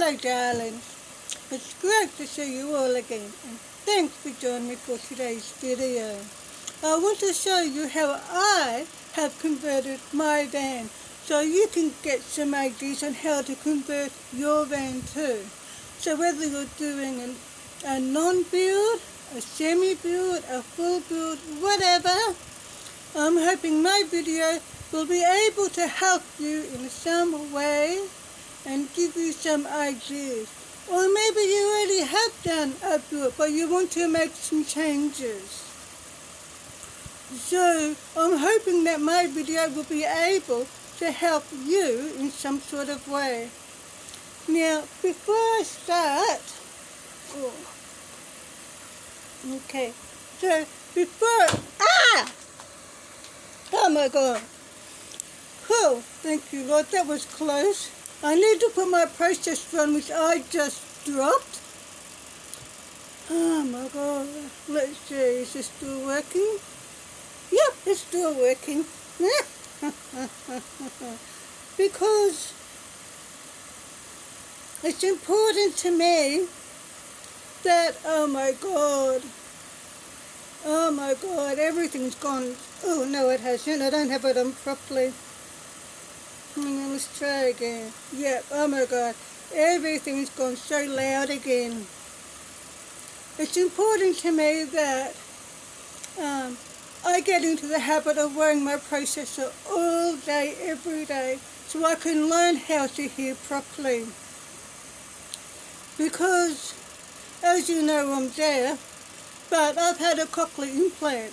Hello darlings, it's great to see you all again and thanks for joining me for today's video. I want to show you how I have converted my van so you can get some ideas on how to convert your van too. So whether you're doing a non-build, a semi-build, a full build, whatever, I'm hoping my video will be able to help you in some way and give you some ideas. Or maybe you already have done a build but you want to make some changes. So I'm hoping that my video will be able to help you in some sort of way. Now before I start, oh my god. Oh, thank you Lord, that was close. I need to put my processor on, which I just dropped. Oh my god, let's see, is this still working? Yep, it's still working. Because it's important to me that, oh my god, everything's gone. Oh no, it hasn't. I don't have it on properly. Let's try again. Yep, oh my god, everything's gone so loud again. It's important to me that I get into the habit of wearing my processor all day, every day, so I can learn how to hear properly. Because, as you know, I'm deaf, but I've had a cochlear implant,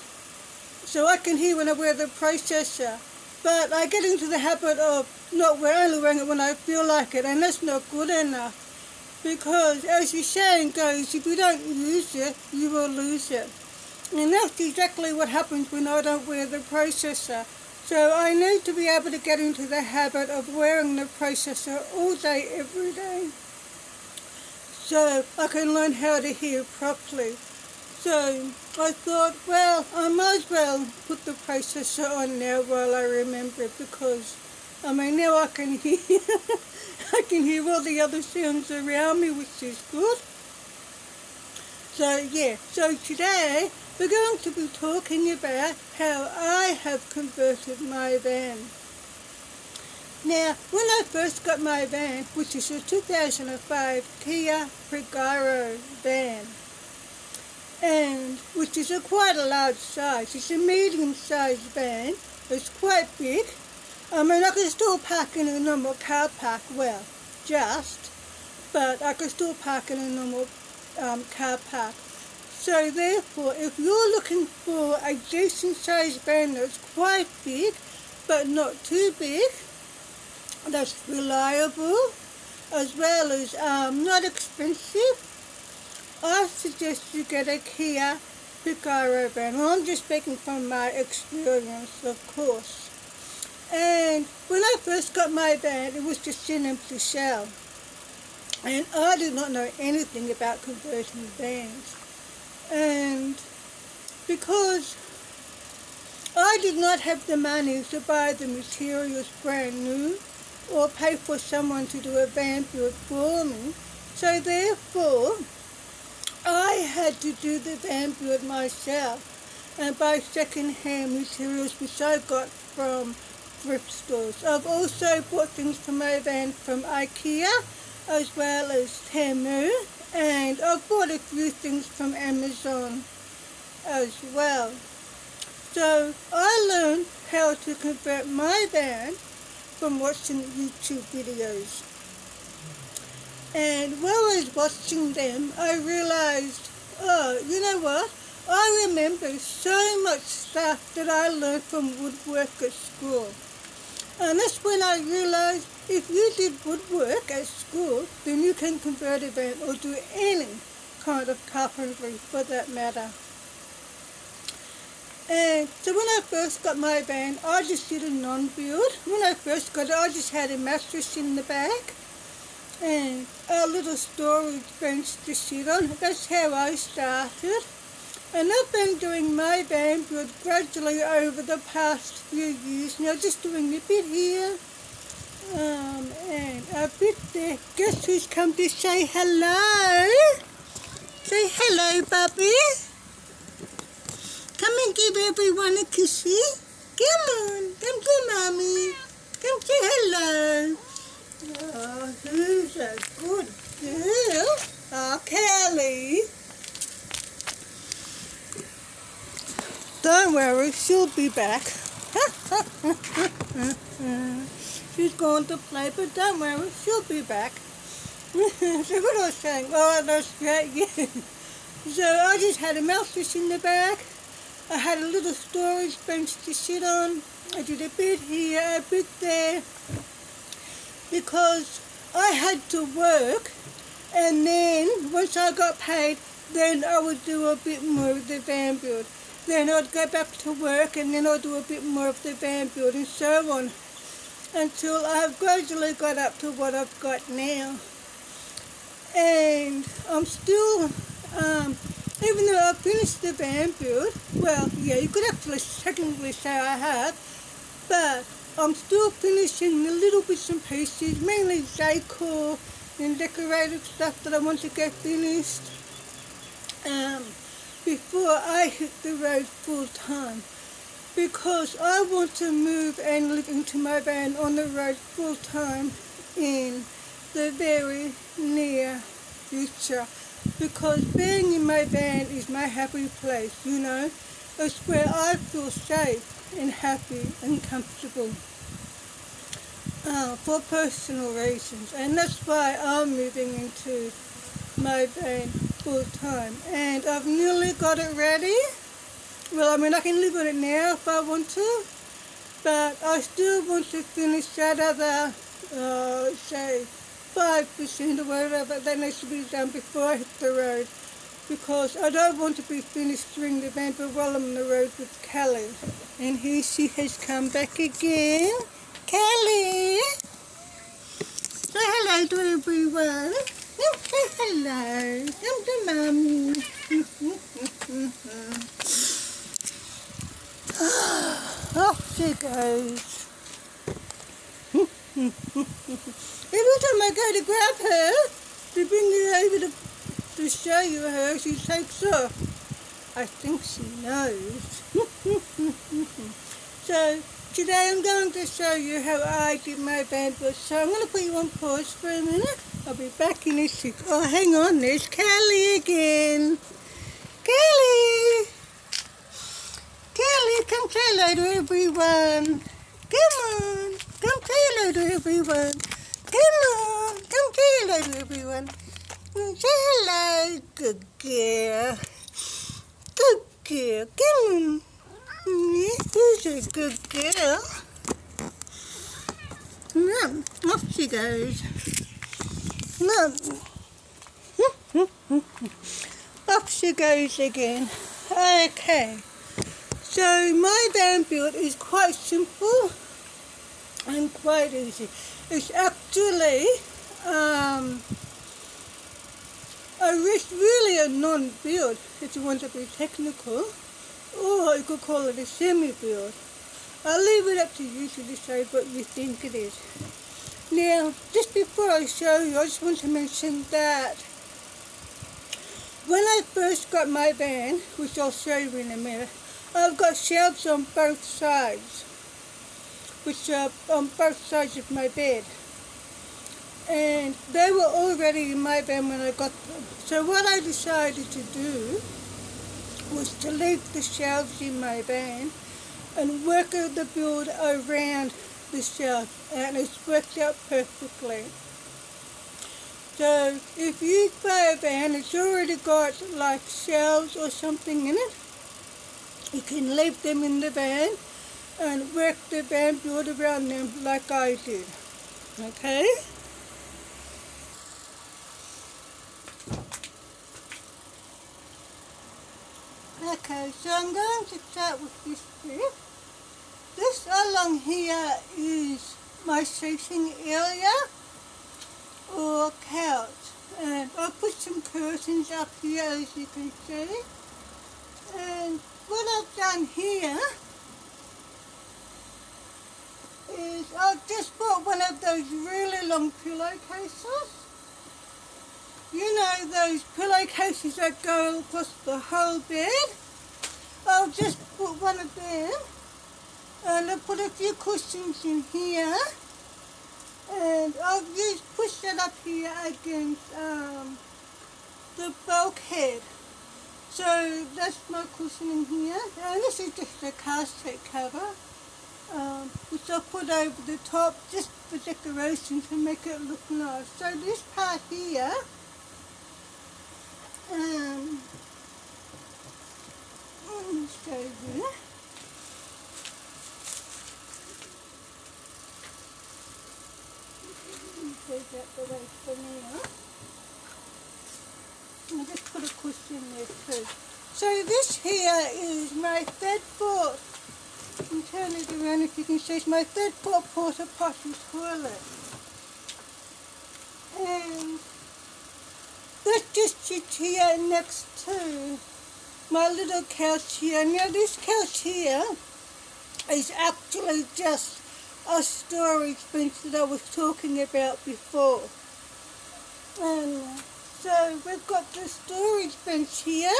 so I can hear when I wear the processor. But I get into the habit of only wearing it when I feel like it, and that's not good enough. Because, as the saying goes, if you don't use it, you will lose it. And that's exactly what happens when I don't wear the processor. So I need to be able to get into the habit of wearing the processor all day, every day, so I can learn how to hear properly. So I thought, well, I might as well put the processor on now while I remember it, because now I can hear I can hear all the other sounds around me, which is good. So yeah, so today we're going to be talking about how I have converted my van. Now, when I first got my van, which is a 2005 Kia van, and which is quite a large size. It's a medium-sized van. It's quite big. I can still park in a normal car park, but I can still park in a normal car park. So therefore, if you're looking for a decent-sized van that's quite big, but not too big, that's reliable, as well as not expensive, I suggest you get a Kia van. Well, I'm just speaking from my experience, of course. And when I first got my van, it was just an empty shell. And I did not know anything about converting vans. And because I did not have the money to buy the materials brand new or pay for someone to do a van build for me, so therefore I had to do the van build myself and buy second-hand materials, which I got from thrift stores. I've also bought things for my van from IKEA as well as Temu, and I've bought a few things from Amazon as well. So I learned how to convert my van from watching YouTube videos. And while I was watching them, I realized, oh, you know what? I remember so much stuff that I learned from woodwork at school. And that's when I realized if you did woodwork at school, then you can convert a van or do any kind of carpentry for that matter. And so when I first got my van, I just did a non-build. When I first got it, I just had a mattress in the back and a little storage bench to sit on. That's how I started. And I've been doing my van build gradually over the past few years now, just doing a bit here And a bit there. Guess who's come to say hello? Say hello, Bubby. Come and give everyone a kissy. Come on, come to Mommy. Come say hello. Oh, who's a good girl? Oh, Kelly. Don't worry, she'll be back. She's going to play, but don't worry, she'll be back. So what I was saying? Oh, that's great, yeah. So I just had a mouthwash in the bag. I had a little storage bench to sit on. I did a bit here, a bit there, because I had to work, and then once I got paid, then I would do a bit more of the van build. Then I'd go back to work, and then I'd do a bit more of the van build, and so on, until I've gradually got up to what I've got now. And I'm still, even though I finished the van build, well, yeah, you could actually technically say I have, but I'm still finishing the little bits and pieces, mainly decor and decorative stuff that I want to get finished before I hit the road full time, because I want to move and live into my van on the road full time in the very near future, because being in my van is my happy place, you know. It's where I feel safe and happy and comfortable for personal reasons, and that's why I'm moving into my van full time. And I've nearly got it ready. Well, I mean, I can live in it now if I want to, but I still want to finish that other, say, 5% or whatever that needs to be done before I hit the road, because I don't want to be finished doing the van build while I'm on the road with Kelly. And here she has come back again. Kelly! Say hello to everyone. Say hello. Come to Mummy. Off she goes. Every time I go to grab her, to bring her over to show you her, she takes off. I think she knows. So today I'm going to show you how I did my van build. So I'm going to put you on pause for a minute. I'll be back in a sec. Oh, hang on, there's Kelly again. Kelly! Kelly, come say hello to everyone. Come on, come say hello to everyone. Come on, come say hello to everyone. Say hello, good girl. Good girl, come on. Who's a good girl? No, off she goes. No. Off she goes again. Okay. So my van build is quite simple and quite easy. It's actually really a non-build, if you want to be technical, or you could call it a semi-build. I'll leave it up to you to decide what you think it is. Now, just before I show you, I just want to mention that when I first got my van, which I'll show you in a minute, I've got shelves on both sides, which are on both sides of my bed. And they were already in my van when I got them. So what I decided to do was to leave the shelves in my van and work out the build around the shelves, and it's worked out perfectly. So if you buy a van that's already got like shelves or something in it, you can leave them in the van and work the van build around them like I did. Okay? Okay, so I'm going to start with this bit. This along here is my seating area or couch. And I put some curtains up here, as you can see. And what I've done here is I just bought one of those really long pillowcases. You know those pillowcases that go across the whole bed? I'll just put one of them and I'll put a few cushions in here and I'll push that up here against the bulkhead. So that's my cushion in here, and this is just a car seat cover, which I'll put over the top just for decoration to make it look nice. So this part here, let me show you. Take that the way for now. I'll just put a cushion there too. So this here is my third foot. You can turn it around if you can see. It's my third foot porta potty toilet. And that just sits here next to my little couch here. Now this couch here is actually just a storage bench that I was talking about before. And so we've got the storage bench here,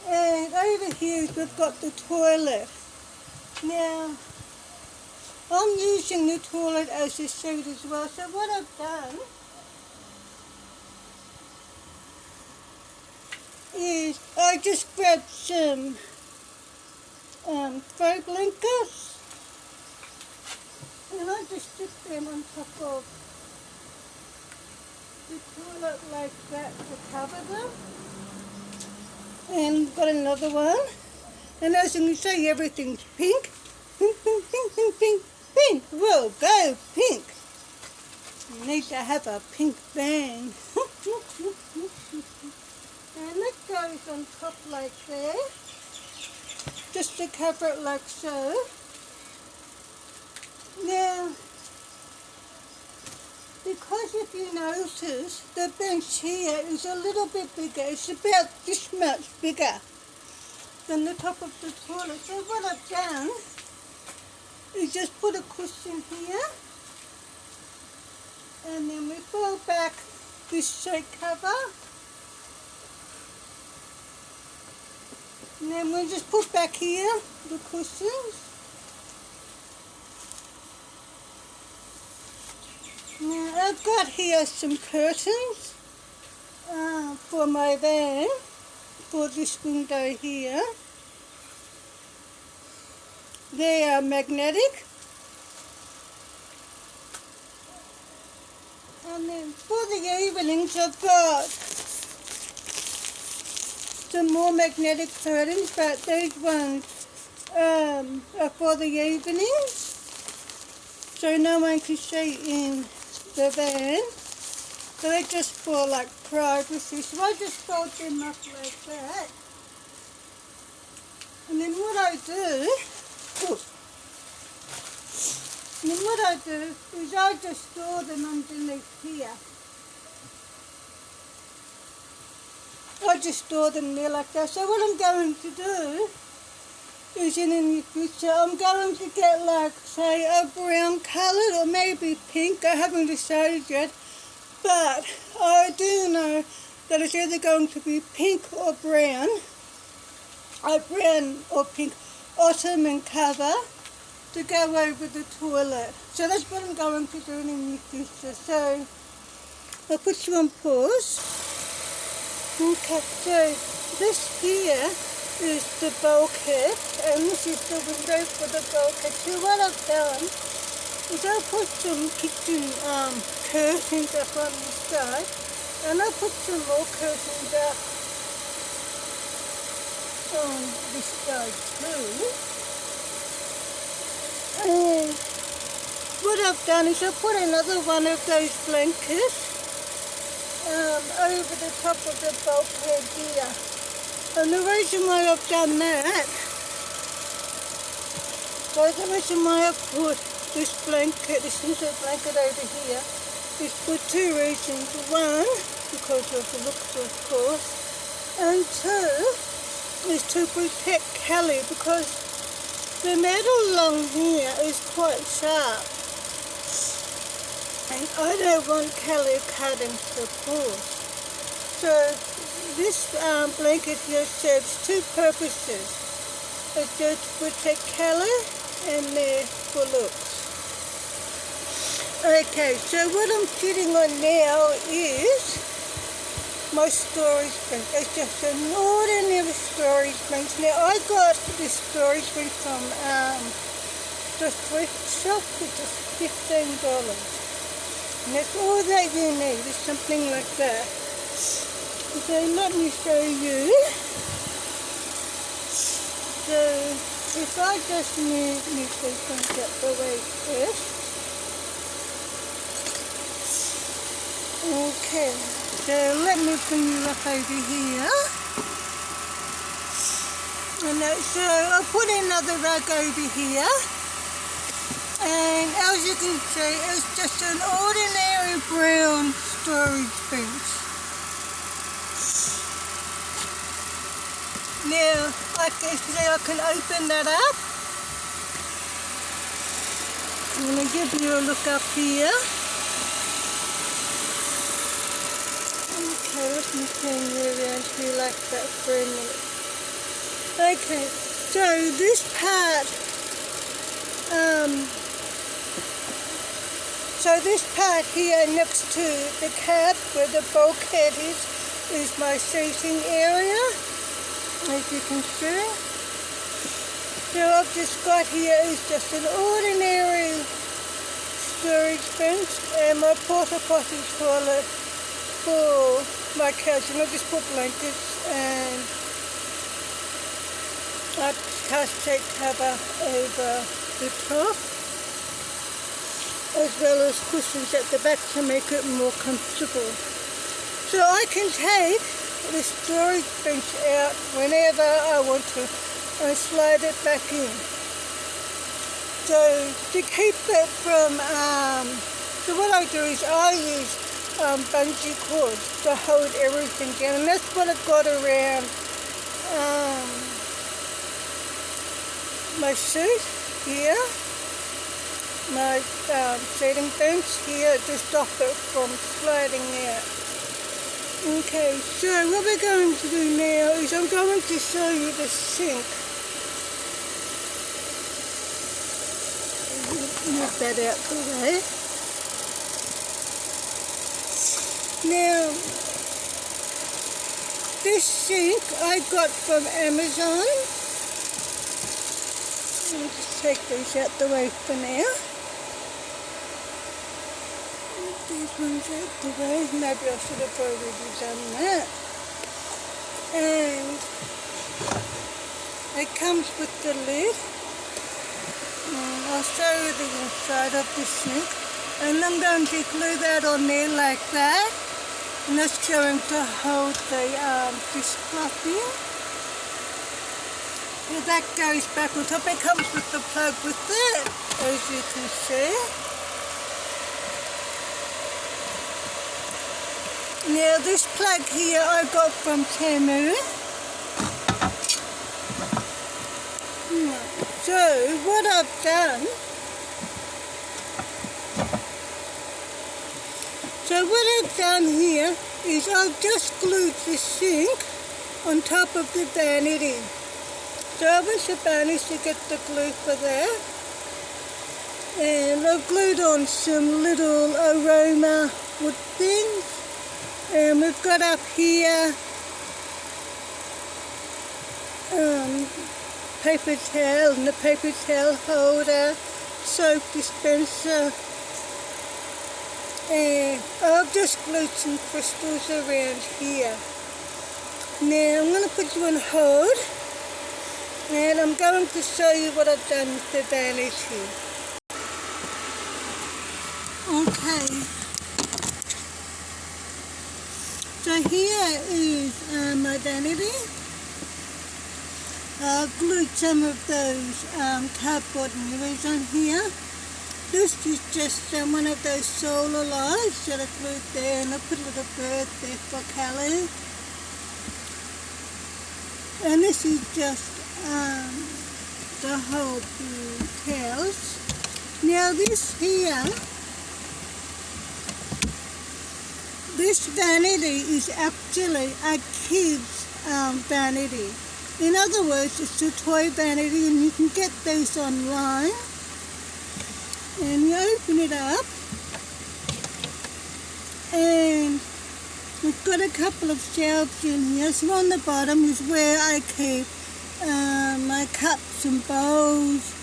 and over here we've got the toilet. Now, I'm using the toilet as a seat as well, so what I've done is I just grabbed some throw blankets, and I just stick them on top of the toilet like that to cover them. And got another one. And as you can see, everything's pink. Pink, pink, pink, pink, pink, pink. Whoa, go pink. You need to have a pink band. And that goes on top like there. Just to cover it like so. Now, because if you notice, the bench here is a little bit bigger. It's about this much bigger than the top of the toilet. So what I've done is just put a cushion here, and then we fold back this seat cover, and then we'll just put back here the cushions. Now I've got here some curtains for my van, for this window here. They are magnetic. And then for the evenings I've got some more magnetic curtains, but these ones are for the evenings, so no one can see in the van. So they're just for like privacy. So I just fold them up like that. And then what I do, is I just store them underneath here. I just store them there like that. So what I'm going to do is in the near future, I'm going to get like, say, a brown coloured or maybe pink. I haven't decided yet, but I do know that it's either going to be pink or brown, a brown or pink ottoman cover to go over the toilet. So that's what I'm going to do in the near future. So I'll put you on pause. Okay, so this here is the bulkhead, and this is the window for the bulkhead. So what I've done is I'll put some kitchen curtains up on this side, and I'll put some more curtains up on this side too. And what I've done is I'll put another one of those blankets over the top of the bulkhead here. And the reason why I've done that, I've put this blanket, this little blanket over here, is for two reasons. One, because of the looks, of course, and two, is to protect Kelly, because The metal along here is quite sharp, and I don't want Kaia cutting the pores. So this blanket here serves two purposes. It's just to protect Kaia and they're for looks. Okay, so what I'm sitting on now is my storage bin. It's just an ordinary storage bin. Now I got this storage bin from the thrift shop for just $15. And that's all that you need, is something like that. So let me show you. So if I just move these things out the way first. Okay, so let me bring you up over here. And so I'll put another rug over here. And as you can see, it's just an ordinary brown storage bench. Now, like I say, I can open that up. I'm going to give you a look up here. Okay, let me turn you around here like that for a minute. Okay, so this part, here next to the cab where the bulkhead is my seating area, as you can see. So I've just got here is just an ordinary storage bench and my porta potty toilet for my couch, and I just put blankets and a plastic cover over the top, as well as cushions at the back to make it more comfortable. So I can take the storage bench out whenever I want to and slide it back in. So to keep it from, so what I do is I use bungee cords to hold everything down, and that's what I've got around my suit here, my seating bench here, to stop it from sliding out. Okay, so what we're going to do now is I'm going to show you the sink. Move that out the way. Now, this sink I got from Amazon. Let me just take these out the way for now. These ones out the way. Maybe I should have already done that. And it comes with the lid. And I'll show you the inside of the sink. And I'm going to glue that on there like that. And that's going to hold the dishcloth in. And that goes back on top. It comes with the plug with it, as you can see. Now this plug here I got from Temu. So what I've done, here is I've just glued the sink on top of the vanity. So I went to Barney's to get the glue for that. And I've glued on some little aroma wood things. And we've got up here paper towel and the paper towel holder, soap dispenser, and I've just glued some crystals around here. Now I'm going to put you on hold and I'm going to show you what I've done with the vanity. Okay, so here is my vanity. I've glued some of those cardboard mirrors on here. This is just one of those solar lights that I glued there, and I put a little bird there for Kaia. And this is just to hold the tails. Now this here, this vanity is actually a kid's vanity. In other words, it's a toy vanity, and you can get those online. And you open it up, and we've got a couple of shelves in here. So on the bottom is where I keep my cups and bowls,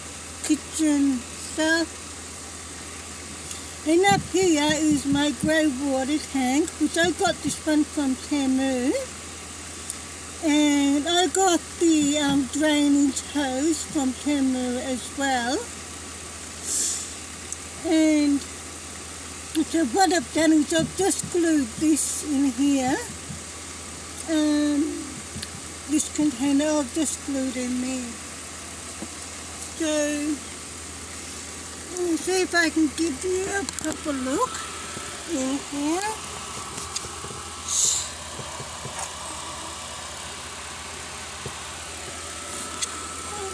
kitchen stuff. And up here is my grey water tank, which I got this one from Temu. And I got the drainage hose from Temu as well. And so what I've done is I've just glued this in here. This container I've just glued in there. So let me see if I can give you a proper look in here.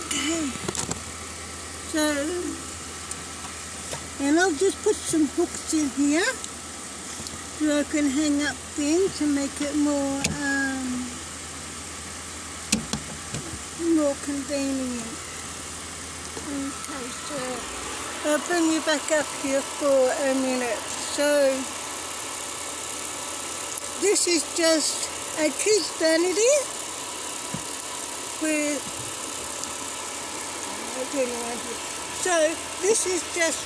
Okay. So, and I'll just put some hooks in here so I can hang up things to make it more convenient. Okay, so I'll bring you back up here for a minute. So this is just a kid's vanity with so this is just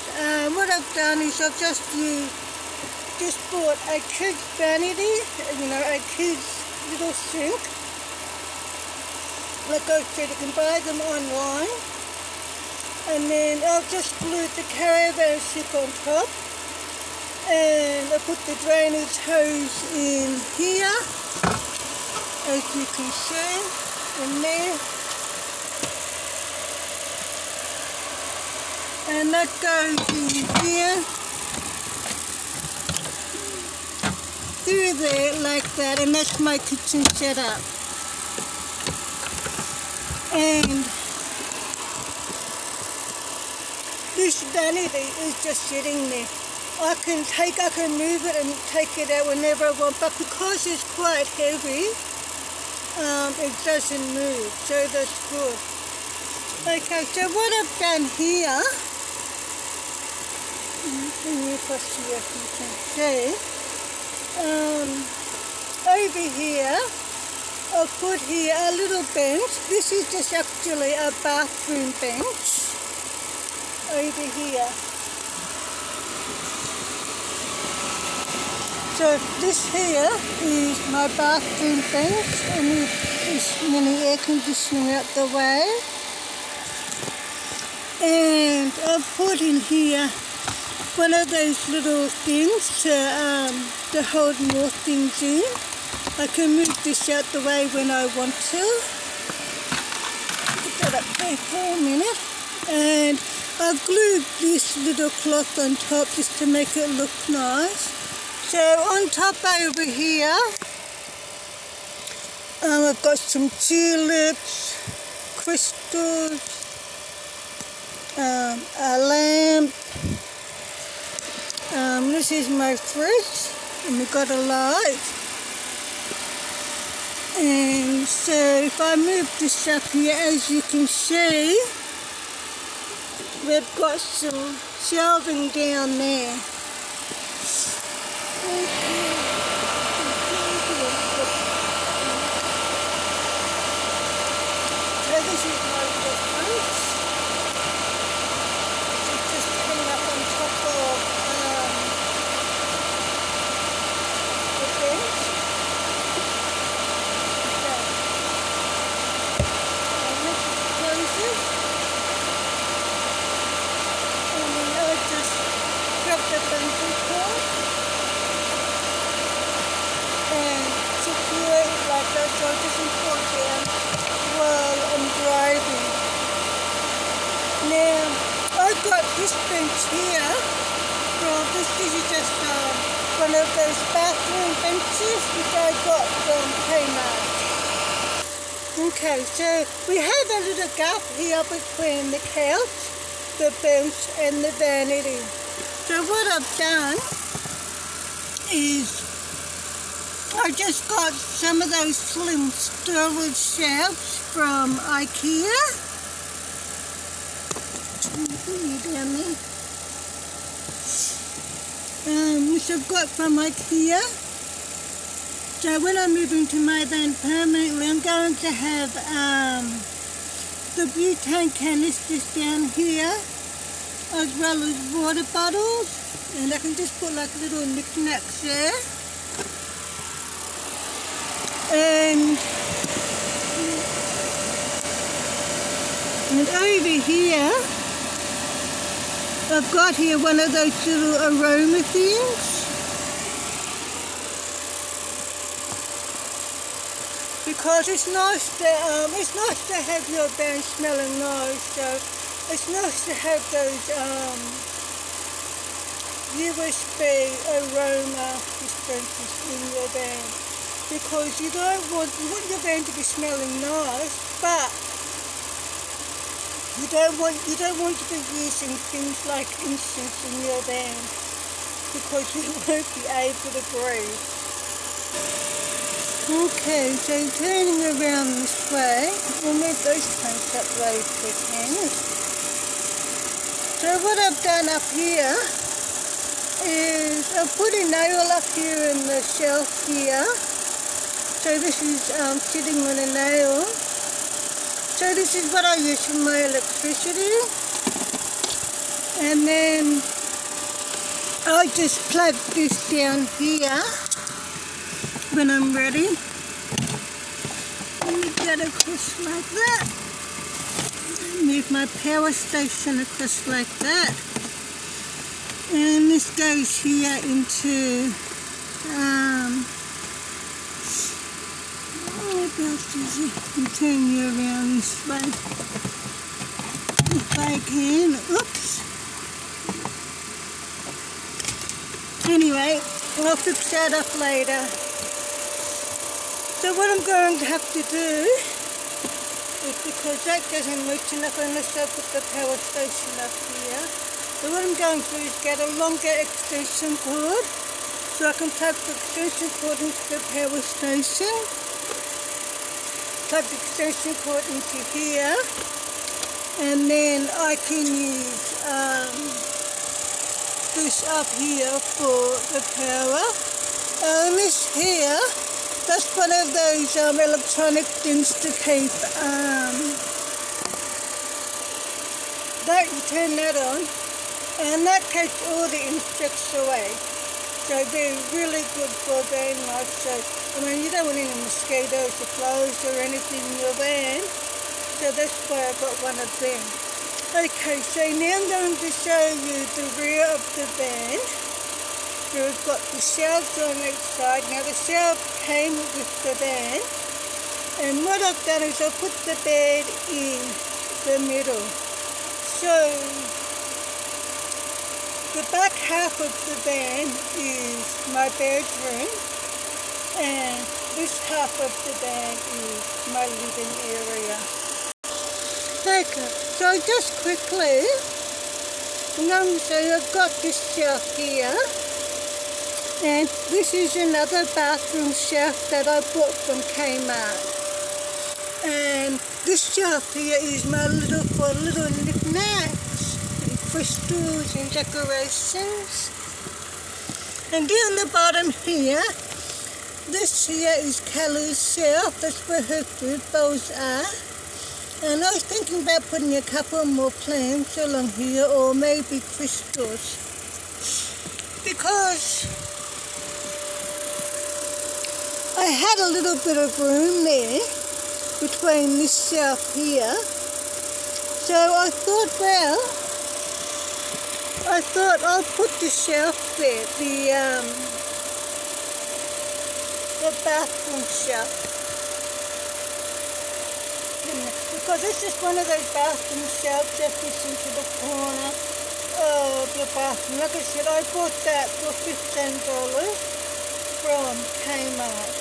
what I've done is I've just bought a kid's vanity, a kid's little sink. Like I said, you can buy them online. And then I've just glued the caravan stick on top. And I put the drainage hose in here, as you can see, in there. And that goes in here, through there like that, and that's my kitchen setup. And this vanity is just sitting there. I can move it and take it out whenever I want, but because it's quite heavy, it doesn't move, so that's good. Okay, so what I've done here, if you can see, over here, I've put here a little bench. This is just actually a bathroom bench over here. So this here is my bathroom bench, and with this mini air conditioning out the way. And I've put in here one of those little things to hold more things in. I can move this out the way when I want to. Put that up there for a minute. And I've glued this little cloth on top just to make it look nice. So on top over here, I've got some tulips, crystals, a lamp. This is my fridge, and we've got a light. And so if I move this up here, as you can see, we've got some shelving down there. So this is my little fridge. It's just sitting up on top of the bench. And this closes. And then I just grab the bungee cord and secure it like that, so it doesn't fall down while I'm driving. Now, I've got this bench here. Well, this is just one of those bathroom benches which I got from Kmart. Okay, so we have a little gap here between the couch, the bench and the vanity. So what I've done is I just got some of those slim storage shelves from Ikea. Down there. Which I've got from Ikea. So when I move into my van permanently, I'm going to have the butane canisters down here, as well as water bottles, and I can just put like little knickknacks there. And over here, I've got here one of those little aroma things. Because it's nice to have your van smelling nice. So it's nice to have those USB aroma dispensers in your van, because you want your van to be smelling nice, but you don't want to be using things like incense in your van, because you won't be able to breathe. Okay, so turning around this way, we'll move those tanks up low if we can. So what I've done up here is I've put a nail up here in the shelf here. So this is sitting on a nail. So this is what I use for my electricity. And then I just plug this down here when I'm ready. Let me get across like that. Move my power station across like that. And this goes here into turn you around this way if I can. Oops. Anyway, I'll fix that up later. So what I'm going to have to do is, because that doesn't reach enough unless I put the power station up here, so what I'm going to do is get a longer extension cord so I can plug the extension cord into the power station, plug the extension cord into here, and then I can use this up here for the power. And this here, that's one of those electronic things to keep, that you turn that on, and that takes all the insects away. So they're really good for van life. So, I mean, you don't want any mosquitoes or flies or anything in your van. So that's why I got one of them. Okay, so now I'm going to show you the rear of the van. So we've got the shelves on each side. Now the shelf came with the van. And what I've done is I've put the bed in the middle. So the back half of the van is my bedroom, and this half of the van is my living area. Okay, so just quickly, I'm going to show you, I've got this shelf here, and this is another bathroom shelf that I bought from Kmart. And this shelf here is my little knickknacks, crystals and decorations. And down the bottom here, this here is Kaia's shelf. That's where her food bowls are. And I was thinking about putting a couple more plants along here, or maybe crystals, because I had a little bit of room there between this shelf here. So I thought, well, I'll put the shelf there, the bathroom shelf. Because this is one of those bathroom shelves that fits into the corner of your bathroom. Like I said, I bought that for $15 from Kmart.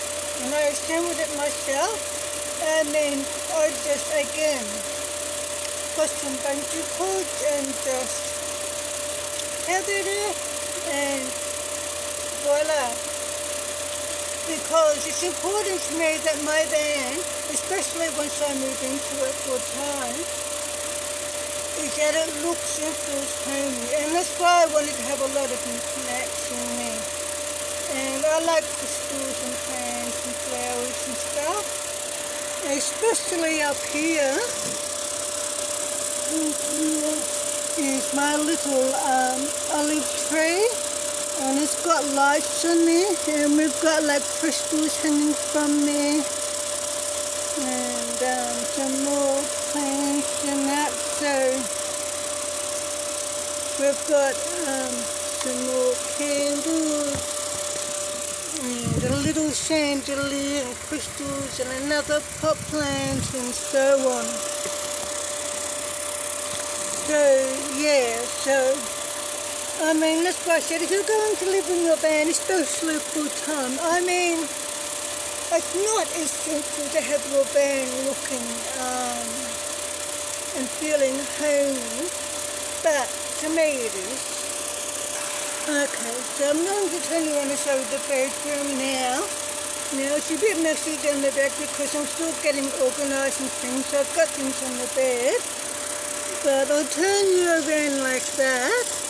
And I assembled it myself. And then I just again put some bungee cords and just have it there and voila. Because it's important to me that my van, especially once I move into it full time, is that it looks and feels homey. And that's why I wanted to have a lot of knickknacks in there. And I like crystals and plants and flowers and stuff. Especially up here is my little olive tree. And it's got lights on there, and we've got like crystals hanging from there, and some more plants and that. So we've got some more candles, and a little chandelier and crystals, and another pot plant, and so on. So yeah, so. I mean, that's why I said, if you're going to live in your van, especially full time, I mean, it's not essential to have your van looking and feeling homey, but to me it is. Okay, so I'm going to turn you on to show the bedroom now. Now, it's a bit messy down the bed because I'm still getting organised and things, so I've got things on the bed. But I'll turn you around like that.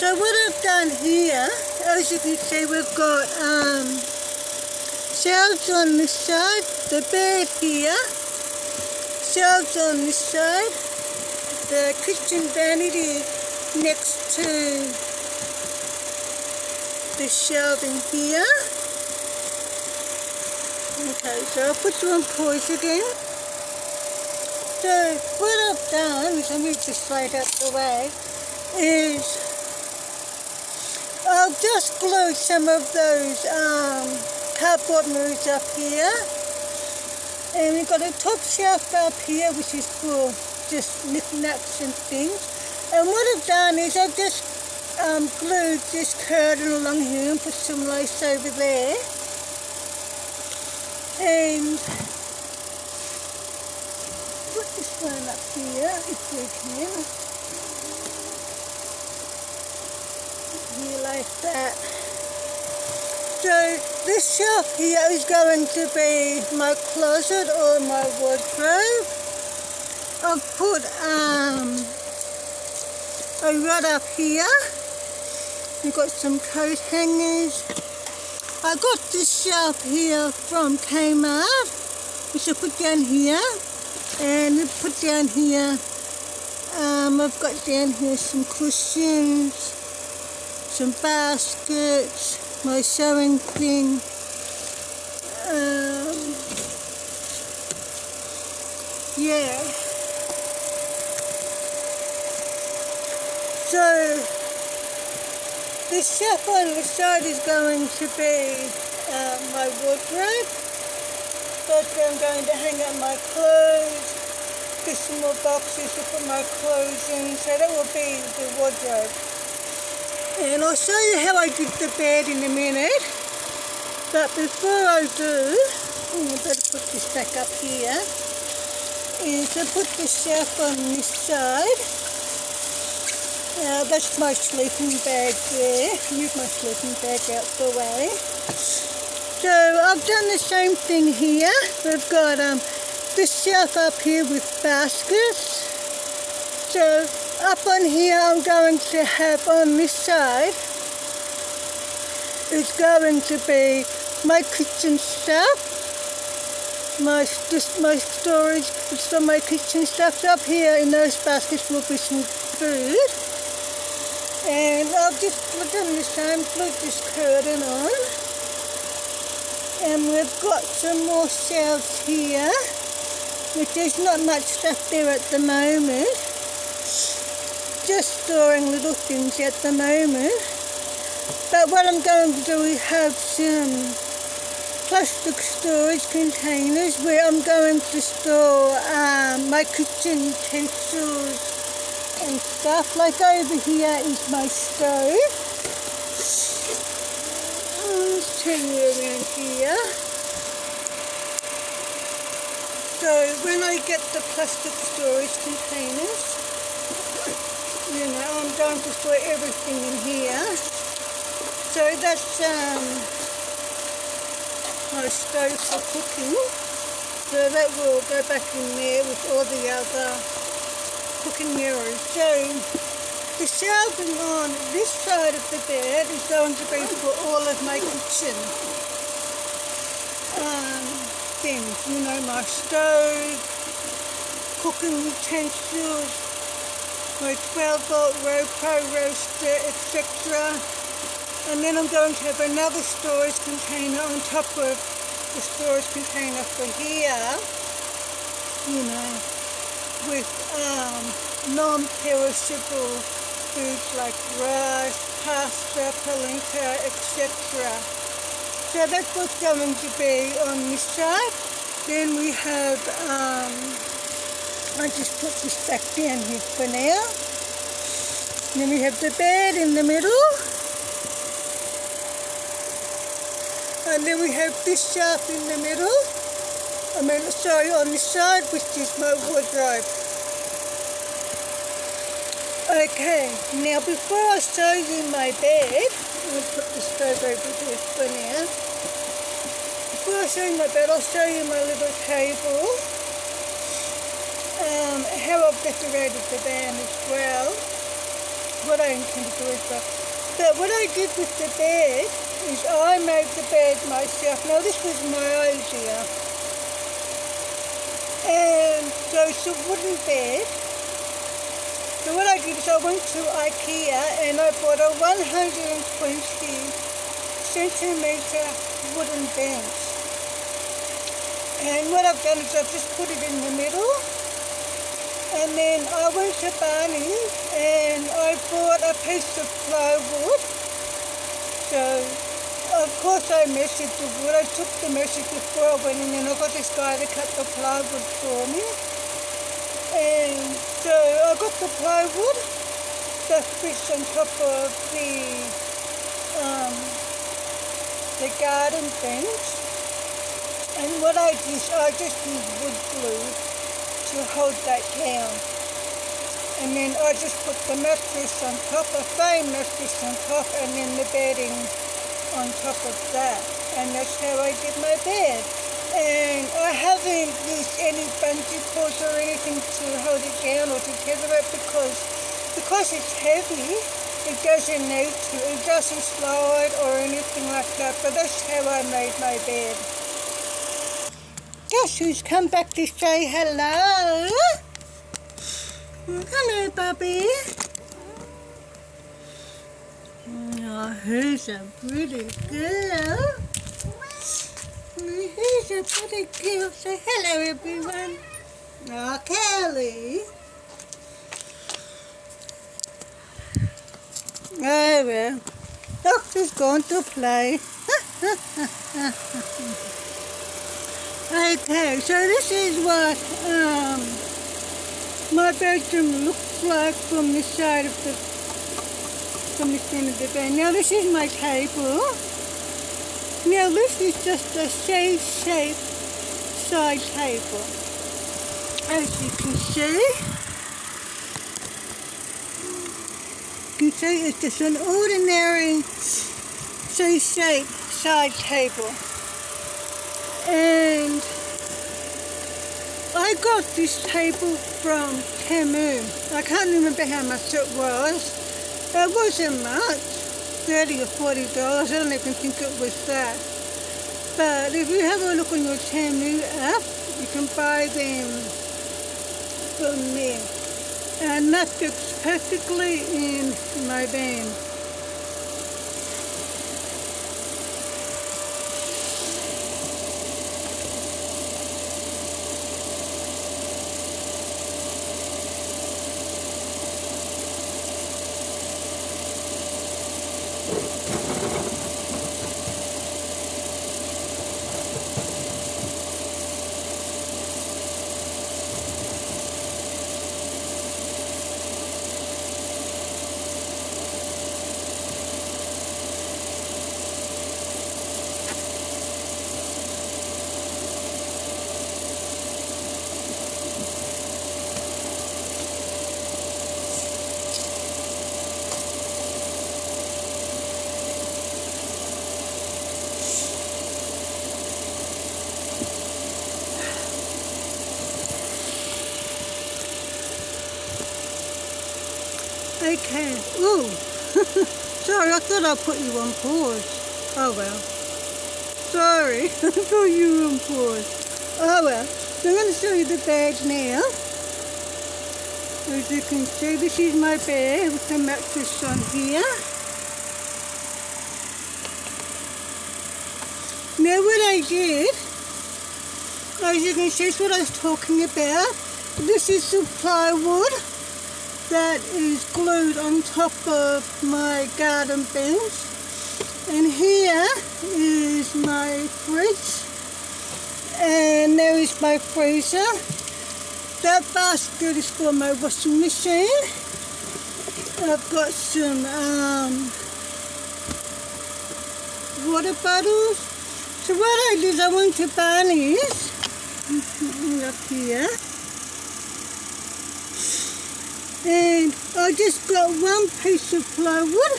So what I've done here, as you can see, we've got shelves on this side, the bed here, shelves on this side, the kitchen vanity next to the shelving here. Okay, so I'll put you on pause again. So what I've done, is I move this slide out the way, is I'll just glue some of those cardboard mirrors up here, and we've got a top shelf up here which is for just knickknacks and things. And what I've done is I've just glued this curtain along here and put some lace over there, and put this one up here if we can. Like that. So this shelf here is going to be my closet or my wardrobe. I've put a rod up here. We've got some coat hangers. I got this shelf here from Kmart, which I put down here, and I put down here. I've got down here some cushions, some baskets, my sewing thing, yeah. So this shelf on the side is going to be my wardrobe. That's where I'm going to hang up my clothes, get some more boxes to put my clothes in, so that will be the wardrobe. And I'll show you how I did the bed in a minute. But before I do, I better put this back up here, is I put the shelf on this side. That's my sleeping bag there. Move my sleeping bag out the way. So I've done the same thing here. We've got this shelf up here with baskets. So up on here I'm going to have on this side is going to be my kitchen stuff. Just my storage for my kitchen stuff. So up here in those baskets will be some food. And I've just done the same, glued this curtain on. And we've got some more shelves here, which there's not much stuff there at the moment. Just storing little things at the moment. But what I'm going to do is have some plastic storage containers where I'm going to store my kitchen utensils and stuff. Like over here is my stove. Let's turn you around here. So when I get the plastic storage containers, you know, I'm going to store everything in here. So that's my stove for cooking. So that will go back in there with all the other cooking areas. So the shelving on this side of the bed is going to be for all of my kitchen things, you know, my stove, cooking utensils, my 12-volt Pro roaster, etc. And then I'm going to have another storage container on top of the storage container for here, you know, with non-perishable foods like rice, pasta, polenta, etc. So that's what's going to be on this side. Then we have, I just put this back down here for now. Then we have the bed in the middle. And then we have this shelf in the middle. On this side, which is my wardrobe. Okay, now before I show you my bed, I'm going to put the stove over there for now. Before I show you my bed, I'll show you my little table. How I've decorated the bed as well. What I intend to do as well. But what I did with the bed is I made the bed myself. Now this was my idea. And so it's a wooden bed. So what I did is I went to Ikea and I bought a 120 centimetre wooden bench. And what I've done is I've just put it in the middle. And then I went to Barney's and I bought a piece of plywood. So of course I measured the wood. I took the measure before I went in and I got this guy to cut the plywood for me. And so I got the plywood that fits on top of the garden bench. And what I did is I just used wood glue to hold that down. And then I just put the mattress on top, a foam mattress on top, and then the bedding on top of that. And that's how I did my bed. And I haven't used any bungee cords or anything to hold it down or to tether it because it's heavy. It doesn't need to. It doesn't slide or anything like that. But that's how I made my bed. Guess who's come back to say hello? Hello, Bubby. Oh, who's a pretty girl? Who's a pretty girl? Say hello, everyone. Oh, Kelly. Oh, well. Doctor's gone to play. Okay, so this is what my bedroom looks like from this side of the end of the bed. Now this is my table. Now this is just a C-shaped side table. As you can see, it's just an ordinary C-shaped side table. And I got this table from Temu. I can't remember how much it was. It wasn't much, $30 or $40. I don't even think it was that. But if you have a look on your Temu app, you can buy them from there. And that fits perfectly in my van. Okay. Ooh. Sorry, I thought I put you on pause. Oh well. Sorry, I thought you were on pause. Oh well. So I'm going to show you the bed now. As you can see, this is my bed with the mattress on here. Now what I did, as you can see, is what I was talking about. This is the plywood that is glued on top of my garden bench. And here is my fridge. And there is my freezer. That basket is for my washing machine. I've got some water bottles. So what I did, I went to Barney's, up here, and I just got one piece of plywood,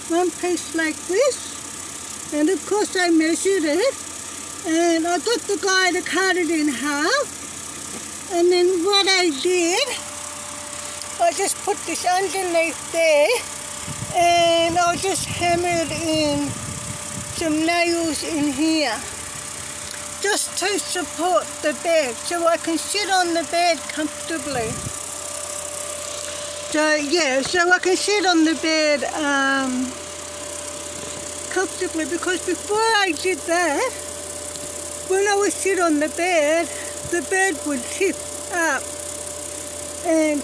one piece like this, and of course I measured it, and I got the guy to cut it in half, and then what I did, I just put this underneath there, and I just hammered in some nails in here just to support the bed so I can sit on the bed comfortably. So yeah, so I can sit on the bed comfortably, because before I did that, when I would sit on the bed would tip up, and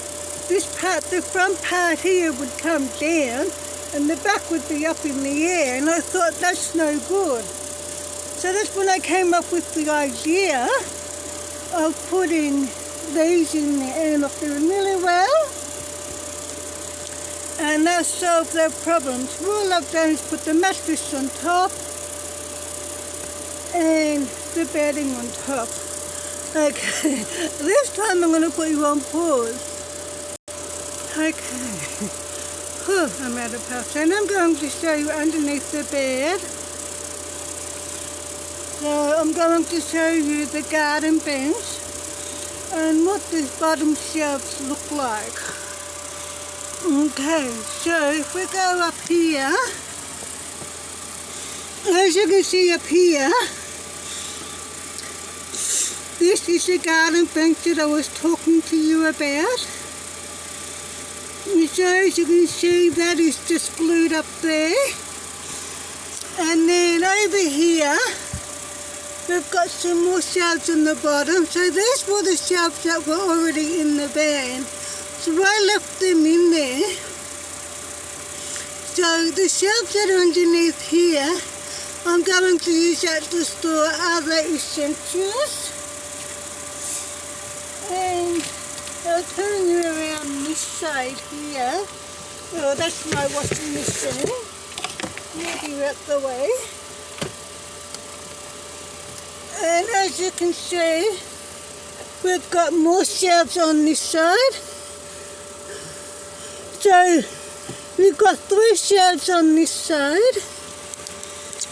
this part, the front part here, would come down and the back would be up in the air, and I thought that's no good. So that's when I came up with the idea of putting these in there, and look, they're really well, and that solved their problems. All I've done is put the mattress on top and the bedding on top. Okay, this time I'm going to put you on pause. Okay. I'm out of puffs, and I'm going to show you underneath the bed. So I'm going to show you the garden bench and what the bottom shelves look like. Okay, so if we go up here, as you can see up here, this is the garden bench that I was talking to you about. So as you can see, that is just glued up there. And then over here, we've got some more shelves on the bottom. So these were the shelves that were already in the van. So I left them in there. So the shelves that are underneath here, I'm going to use that to store other essentials. And I'll turn you around this side here. Oh, that's my washing machine. Move you out the way. And as you can see, we've got more shelves on this side. So we've got 3 shelves on this side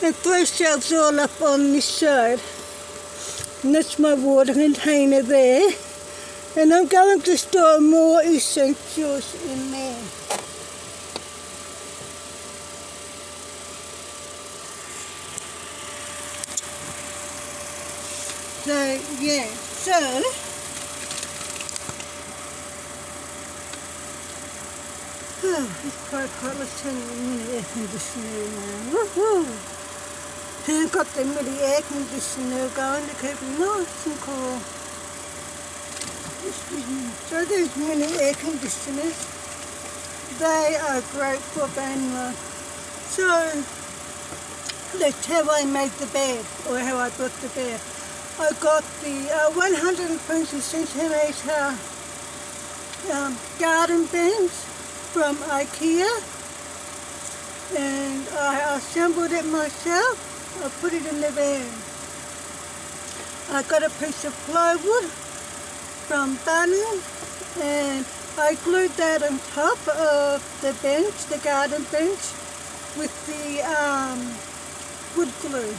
and 3 shelves all up on this side. And that's my water container there. And I'm going to store more essentials in there. So, yeah, so, it's quite hot. Let's turn the mini air conditioner now. Woohoo! And I've got the mini air conditioner going to keep it nice and cool. So these mini air conditioners, they are great for Banner. So that's how I made the bed, or how I built the bed. I got the 120 centimetre garden bench from IKEA, and I assembled it myself. I put it in the van. I got a piece of plywood from Barney, and I glued that on top of the bench, the garden bench, with the wood glue.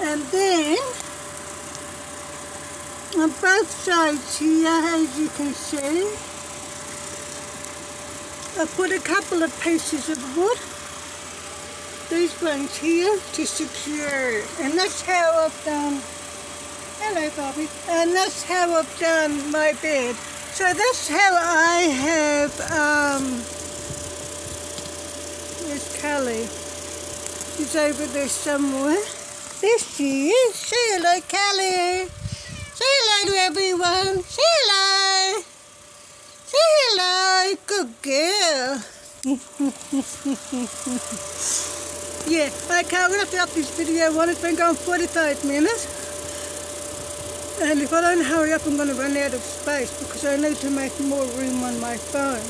And then on both sides here, as you can see, I put a couple of pieces of wood, these ones here, to secure it. And that's how I've done, hello Bobby, and that's how I've done my bed. So that's how I have, where's Kelly? She's over there somewhere. There she is. Say hello, Kelly. Say hello to everyone. Say hello. Say hello. Good girl. Yeah, okay, I'm going to have to up this video one. It's been going 45 minutes. And if I don't hurry up, I'm going to run out of space because I need to make more room on my phone.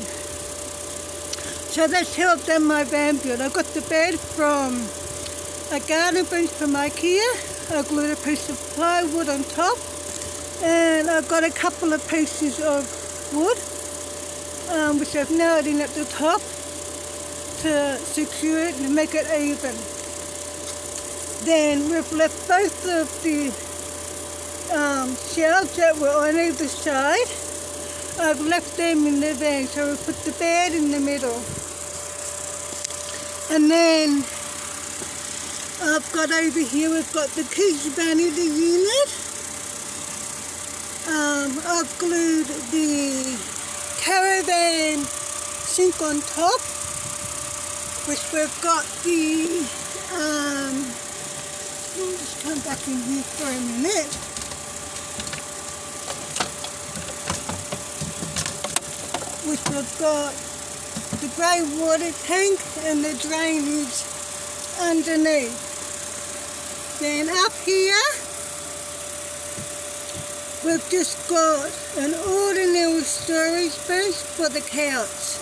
So that's how I've done my van build. I got the bed from a garden bench from IKEA. I glued a piece of plywood on top, and I've got a couple of pieces of wood, which I've nailed in at the top to secure it and make it even. Then we've left both of the shelves that were on either side. I've left them in the van, so we put the bed in the middle. And then I've got over here, we've got the kids' vanity unit. I've glued the caravan sink on top, which we've got the, I'll just come back in here for a minute. Which we've got the grey water tank and the drainage underneath. Then up here, we've just got an ordinary storage bench for the couch.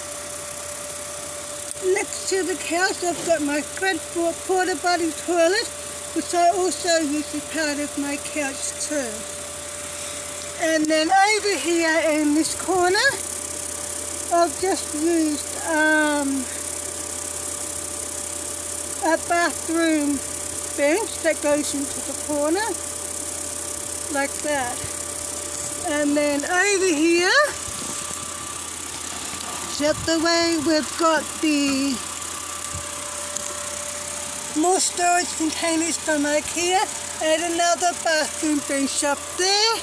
Next to the couch, I've got my thread-bought porta potty toilet, which I also use as part of my couch too. And then over here in this corner, I've just used a bathroom bench that goes into the corner, like that. And then over here, out the way, we've got the more storage containers from IKEA, and another bathroom bench up there,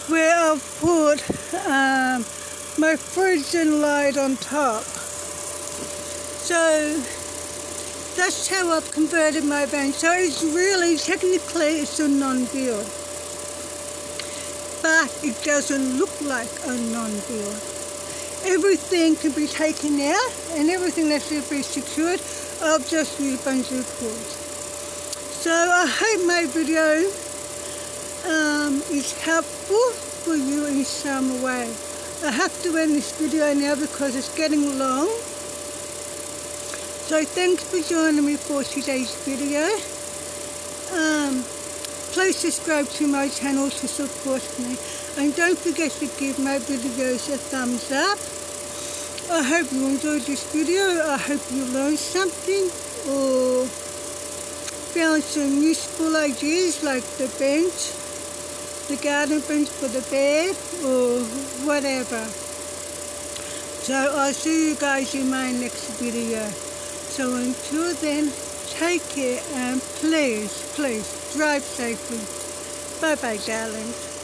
where I've put my fridge and light on top. So that's how I've converted my van. So it's really, technically, it's a non-build, but it doesn't look like a non-build. Everything can be taken out, and everything that should be secured, I've just used bungee cords. So I hope my video is helpful for you in some way. I have to end this video now because it's getting long. So thanks for joining me for today's video. Please subscribe to my channel to support me. And don't forget to give my videos a thumbs up. I hope you enjoyed this video. I hope you learned something or found some useful ideas like the bench, the garden bench for the bed, or whatever. So I'll see you guys in my next video. So until then, take care and please drive safely. Bye bye, darlings.